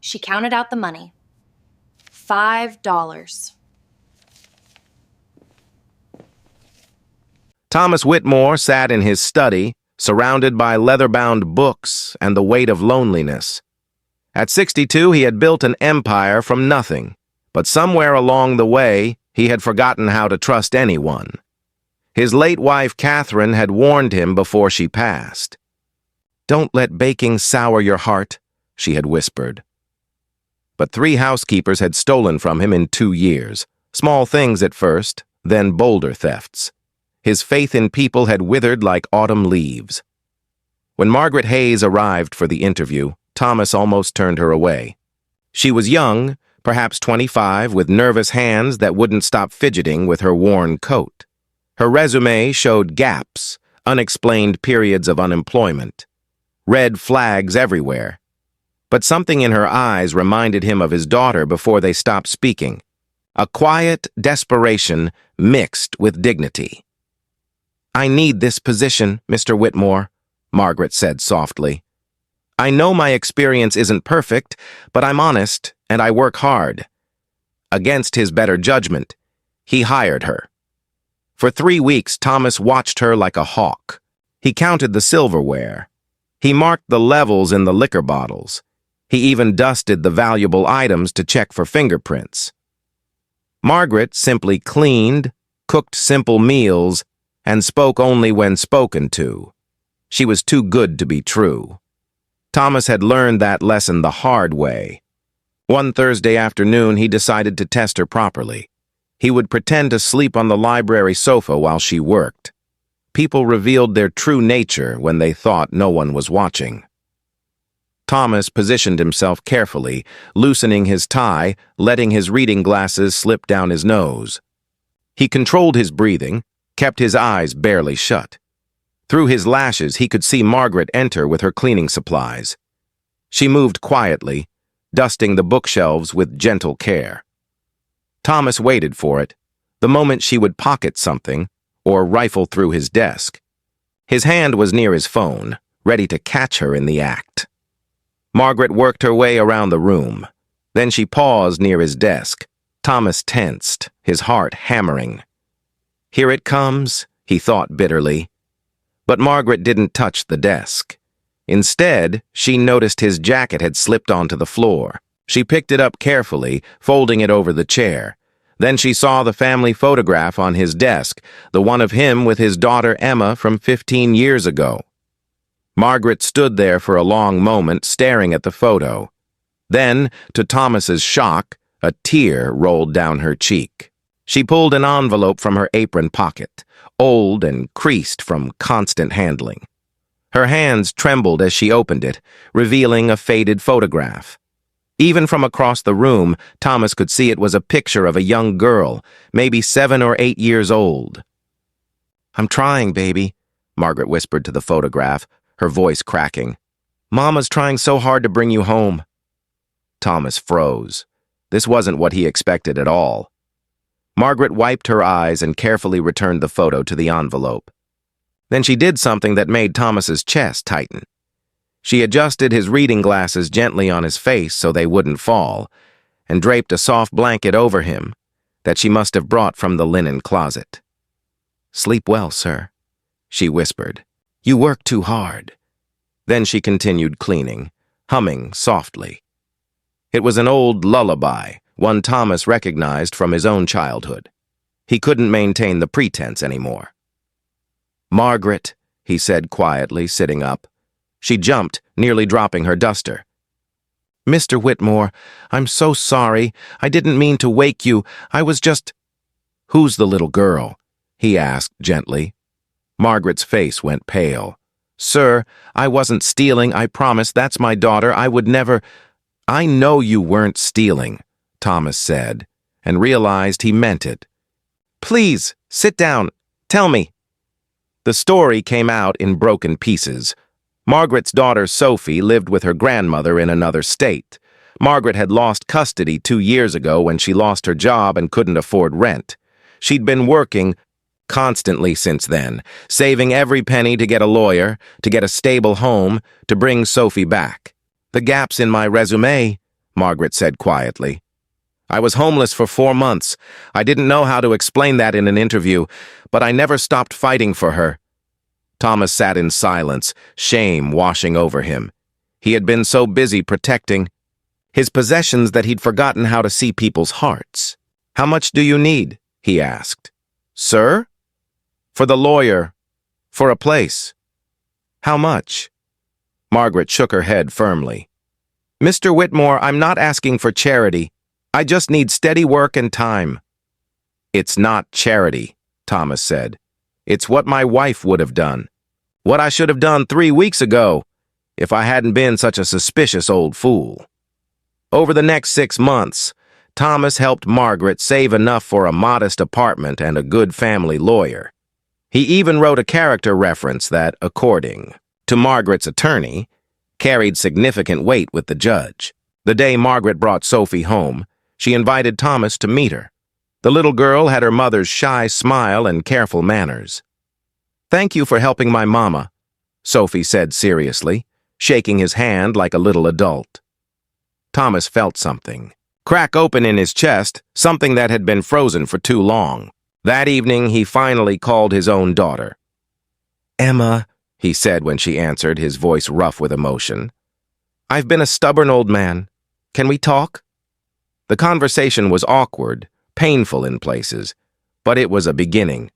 She counted out the money. $5. Thomas Whitmore sat in his study, surrounded by leather-bound books and the weight of loneliness. At 62, he had built an empire from nothing, but somewhere along the way, he had forgotten how to trust anyone. His late wife, Catherine, had warned him before she passed. "Don't let baking sour your heart," she had whispered. But 3 housekeepers had stolen from him in 2 years. Small things at first, then bolder thefts. His faith in people had withered like autumn leaves. When Margaret Hayes arrived for the interview, Thomas almost turned her away. She was young, perhaps 25, with nervous hands that wouldn't stop fidgeting with her worn coat. Her resume showed gaps, unexplained periods of unemployment, red flags everywhere. But something in her eyes reminded him of his daughter before they stopped speaking. A quiet desperation mixed with dignity. "I need this position, Mr. Whitmore," Margaret said softly. "I know my experience isn't perfect, but I'm honest and I work hard." Against his better judgment, he hired her. For 3 weeks, Thomas watched her like a hawk. He counted the silverware. He marked the levels in the liquor bottles. He even dusted the valuable items to check for fingerprints. Margaret simply cleaned, cooked simple meals, and spoke only when spoken to. She was too good to be true. Thomas had learned that lesson the hard way. One Thursday afternoon, he decided to test her properly. He would pretend to sleep on the library sofa while she worked. People revealed their true nature when they thought no one was watching. Thomas positioned himself carefully, loosening his tie, letting his reading glasses slip down his nose. He controlled his breathing, kept his eyes barely shut. Through his lashes, he could see Margaret enter with her cleaning supplies. She moved quietly, dusting the bookshelves with gentle care. Thomas waited for it, the moment she would pocket something or rifle through his desk. His hand was near his phone, ready to catch her in the act. Margaret worked her way around the room. Then she paused near his desk. Thomas tensed, his heart hammering. "Here it comes," he thought bitterly. But Margaret didn't touch the desk. Instead, she noticed his jacket had slipped onto the floor. She picked it up carefully, folding it over the chair. Then she saw the family photograph on his desk, the one of him with his daughter Emma from 15 years ago. Margaret stood there for a long moment, staring at the photo. Then, to Thomas's shock, a tear rolled down her cheek. She pulled an envelope from her apron pocket, old and creased from constant handling. Her hands trembled as she opened it, revealing a faded photograph. Even from across the room, Thomas could see it was a picture of a young girl, maybe 7 or 8 years old. "I'm trying, baby," Margaret whispered to the photograph, her voice cracking. "Mama's trying so hard to bring you home." Thomas froze. This wasn't what he expected at all. Margaret wiped her eyes and carefully returned the photo to the envelope. Then she did something that made Thomas's chest tighten. She adjusted his reading glasses gently on his face so they wouldn't fall, and draped a soft blanket over him that she must have brought from the linen closet. "Sleep well, sir," she whispered. "You work too hard." Then she continued cleaning, humming softly. It was an old lullaby, one Thomas recognized from his own childhood. He couldn't maintain the pretense anymore. "Margaret," he said quietly, sitting up. She jumped, nearly dropping her duster. "Mr. Whitmore, I'm so sorry. I didn't mean to wake you. I was just—" "Who's the little girl?" he asked gently. Margaret's face went pale. "Sir, I wasn't stealing, I promise. That's my daughter. I would never—" "I know you weren't stealing," Thomas said, and realized he meant it. "Please, sit down. Tell me." The story came out in broken pieces. Margaret's daughter, Sophie, lived with her grandmother in another state. Margaret had lost custody 2 years ago when she lost her job and couldn't afford rent. She'd been working constantly since then, saving every penny to get a lawyer, to get a stable home, to bring Sophie back. "The gaps in my resume," Margaret said quietly. I was homeless for 4 months. I didn't know how to explain that in an interview, but I never stopped fighting for her. Thomas sat in silence, shame washing over him. He had been so busy protecting his possessions that he'd forgotten how to see people's hearts. How much do you need? He asked. Sir? For the lawyer. For a place. How much? Margaret shook her head firmly. Mr. Whitmore, I'm not asking for charity. I just need steady work and time. It's not charity, Thomas said. It's what my wife would have done. What I should have done 3 weeks ago, if I hadn't been such a suspicious old fool. Over the next 6 months, Thomas helped Margaret save enough for a modest apartment and a good family lawyer. He even wrote a character reference that, according to Margaret's attorney, carried significant weight with the judge. The day Margaret brought Sophie home, she invited Thomas to meet her. The little girl had her mother's shy smile and careful manners. Thank you for helping my mama, Sophie said seriously, shaking his hand like a little adult. Thomas felt something crack open in his chest, something that had been frozen for too long. That evening, he finally called his own daughter. Emma, he said when she answered, his voice rough with emotion. I've been a stubborn old man. Can we talk? The conversation was awkward, painful in places, but it was a beginning.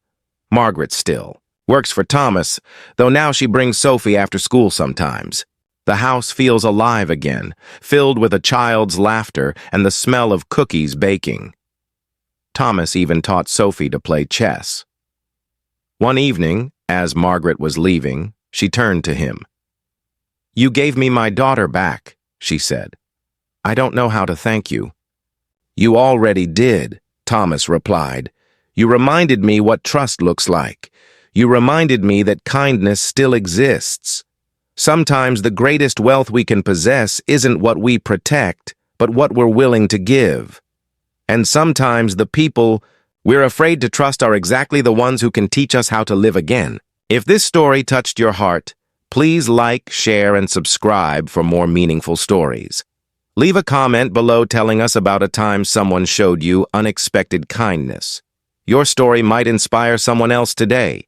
Margaret still works for Thomas, though now she brings Sophie after school sometimes. The house feels alive again, filled with a child's laughter and the smell of cookies baking. Thomas even taught Sophie to play chess. One evening, as Margaret was leaving, she turned to him. You gave me my daughter back, she said. I don't know how to thank you. You already did, Thomas replied. You reminded me what trust looks like. You reminded me that kindness still exists. Sometimes the greatest wealth we can possess isn't what we protect, but what we're willing to give. And sometimes the people we're afraid to trust are exactly the ones who can teach us how to live again. If this story touched your heart, please like, share, and subscribe for more meaningful stories. Leave a comment below telling us about a time someone showed you unexpected kindness. Your story might inspire someone else today.